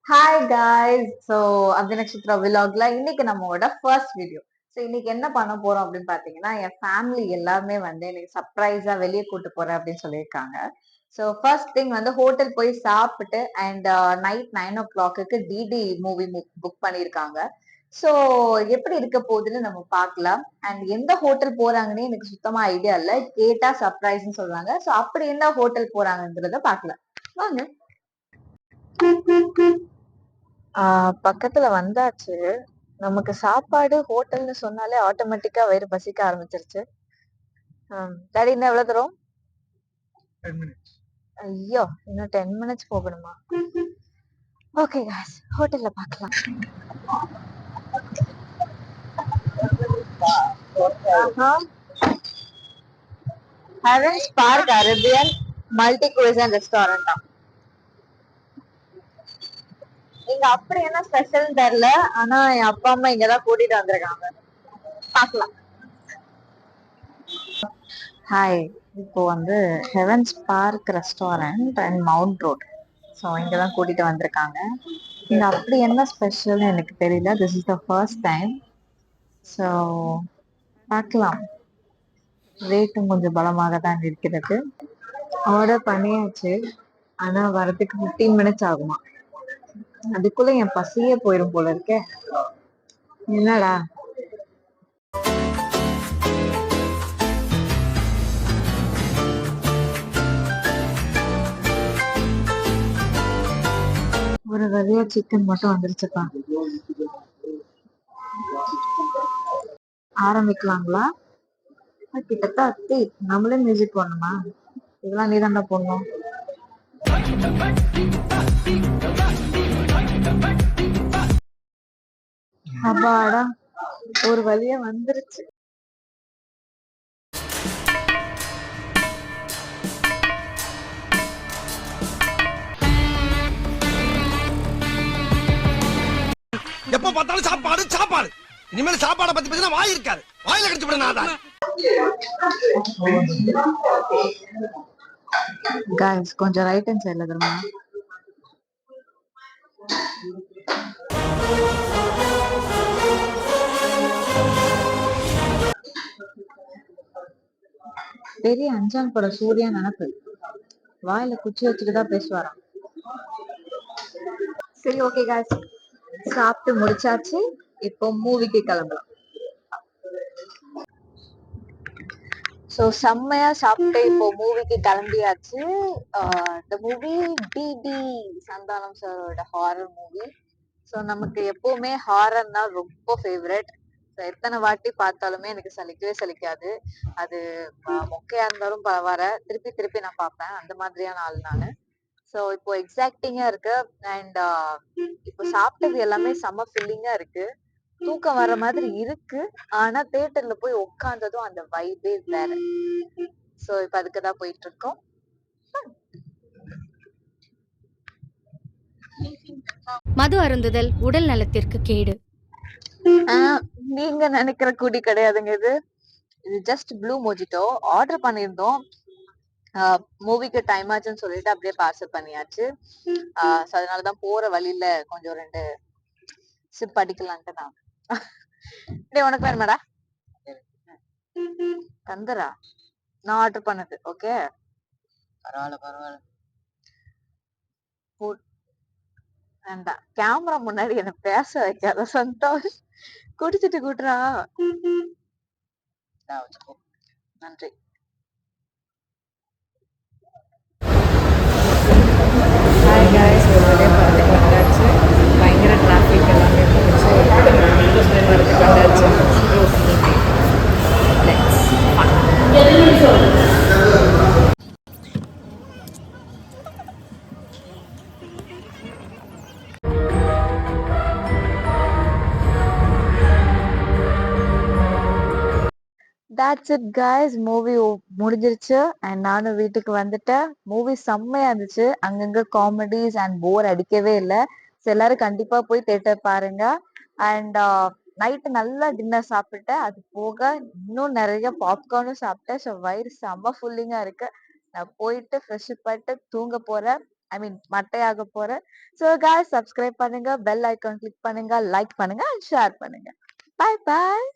Hi guys. So Abinakshatra விலாக்ல இன்னைக்கு நம்மளோட first video. So இன்னைக்கு என்ன பண்ண போறோம் அப்படின்னு பாத்தீங்கன்னா, என் ஃபேமிலி எல்லாருமே வந்து எனக்கு சர்ப்ரைஸா வெளியே கூட்டு போறேன் அப்படின்னு சொல்லியிருக்காங்க. ஸோ ஃபர்ஸ்ட் திங் வந்து ஹோட்டல் போய் சாப்பிட்டு அண்ட் நைட் 9 o'clock டிடி மூவி புக் பண்ணியிருக்காங்க. ஸோ எப்படி இருக்க போகுதுன்னு நம்ம பார்க்கலாம். அண்ட் எந்த ஹோட்டல் போறாங்கன்னு எனக்கு சுத்தமா ஐடியா இல்லை. கேட்டா சர்ப்ரைஸ்ன்னு சொல்றாங்க. ஸோ அப்படி என்ன ஹோட்டல் போறாங்கன்றத பார்க்கலாம். வாங்க. பக்கத்துல வந்தாச்சு. நமக்கு சாப்பாடு ஹோட்டல்னு சொன்னாலே ஆட்டோமேட்டிக்கா வயிறு பசிக்க ஆரம்பிச்சிருச்சு. டாடி இன்னும் எவ்வளவு தூரம்? 10 minutes. ஐயோ, இன்னும் 10 minutes போகணுமா? ஓகே गाइस, ஹோட்டல்ல பார்க்கலாம். Heavens Park Arabian multi cuisine ரெஸ்டாரண்டா. இங்க அப்படி என்ன ஸ்பெஷல் தெரியல. ஆனா என் அப்பா அம்மா இங்கதான் கூட்டிட்டு வந்திருக்காங்க. பார்க்கலாம். ஹாய். இப்போ வந்து heavens park restaurant and mount road. So இங்கதான் கூட்டிட்டு வந்திருக்காங்க. இங்க அப்படி என்ன ஸ்பெஷல்னு எனக்கு தெரியல. This is the first time. So பார்க்கலாம். ரேட்டும் கொஞ்சம் பலமாக தான் இருக்கிறது. ஆர்டர் பண்ணியாச்சு. ஆனா வரதுக்கு 15 minutes ஆகுமா? அதுக்குள்ள என் பசியே போயிடும் போல இருக்கே. என்னடா? ஒரு வழியா சிக்கன் மட்டும் வந்துருச்சுப்பா. ஆரம்பிக்கலாங்களா? கிட்டத்தட்ட அத்தி நம்மளே மியூசிக் போடணுமா? இதெல்லாம் நீ தானே போடணும். அப்பாடா, ஒரு வழியா வந்துருச்சு. எப்ப பார்த்தாலும் சாப்பாடு சாப்பாடு. இனிமேல் சாப்பாடை பத்தி பேசினா வாய் இருக்காது. வாயில கடிச்சு விட நான் गाइस கொஞ்சம் ரைட் ஹேண்ட் சைடுல திரும்ப. பெரிய அஞ்சான் படம் சூர்யா நினப்பு. வாயில குச்சி வச்சுட்டு தான் பேசுவாராம். சரி, ஓகே गाइस, சாப்பிட்டு முடிச்சாச்சு. இப்போ மூவிக்கு கிளம்பலாம். சோ செம்மையா சாப்பிட்டு இப்போ மூவிக்கு கிளம்பியாச்சு. இந்த மூவி டிடி சந்தானம் சாரோட ஹாரர் மூவி. ஸோ நமக்கு எப்பவுமே ஹாரர்னா ரொம்ப ஃபேவரட். எத்தனை வாட்டி பார்த்தாலுமே எனக்கு சலிக்கவே சலிக்காது. அது மொக்கையா இருந்தாலும் பரவாயில்ல, திருப்பி திருப்பி நான் பார்ப்பேன். அந்த மாதிரியான ஆள் நானு. ஸோ இப்போ எக்ஸாக்டிங்கா இருக்கு. அண்ட் இப்போ சாப்பிட்டது எல்லாமே செம்ம ஃபில்லிங்கா இருக்கு. தூக்கம் வர மாதிரி இருக்கு. ஆனா தியேட்டர்ல போய் உட்கார்ந்ததும் அந்த வைபே வேற. சோ இப்ப அதுக்குதான் போயிட்டு இருக்கோம். மது அருந்துதல் உடல் நலத்திற்கு கேடு. நீங்க நினைக்கிற குடி கிடையாதுங்க இது. இது ஜஸ்ட் ப்ளூ மொஜிட்டோ. ஆர்டர் பண்ணியிருந்தோம். மூவிக்கு டைம் ஆச்சுன்னு சொல்லிட்டு அப்படியே பார்சல் பண்ணியாச்சு. அதனாலதான் போற வழியில கொஞ்சம் 2 சிப் அடிக்கலான்ட்டு நான். டேய், உனக்கு வேணுமாடா? தந்தரா? நான் ஆர்டர் பண்ணது. ஓகே, பரவாயில்ல பரவாயில்ல. வேண்டாம், கேமரா முன்னாடி என்ன பேச வைக்காத சந்தோஷ். குடிச்சிட்டு கூட்டுறா. நன்றி. ஹாய் गाइस, ஒரே படத்துக்கு வந்தாச்சு. பயங்கர டிராஃபிக் எல்லாமே இருந்துச்சு. படத்துக்கு வந்தாச்சு. That's it guys, மூவி முடிஞ்சிருச்சு. அண்ட் நானும் வீட்டுக்கு வந்துட்டேன். மூவி செம்மையா இருந்துச்சு. அங்கங்க காமெடிஸ் அண்ட் போர் அடிக்கவே இல்லை. எல்லாரும் கண்டிப்பா போய் தியேட்டர் பாருங்க. அண்ட் நைட்டு நல்லா டின்னர் சாப்பிட்டேன். அது போக இன்னும் நிறைய பாப்கார்னும் சாப்பிட்டேன். ஸோ வயிறு செம்ம ஃபுல்லிங்கா இருக்கு. நான் போயிட்டு ஃப்ரெஷ் பண்ணிட்டு தூங்க போறேன். ஐ மீன் மட்டையாக போறேன். ஸோ காய்ஸ் சப்ஸ்கிரைப் பண்ணுங்க, பெல் ஐகான் கிளிக் பண்ணுங்க, லைக் பண்ணுங்க அண்ட் ஷேர் பண்ணுங்க. Bye bye.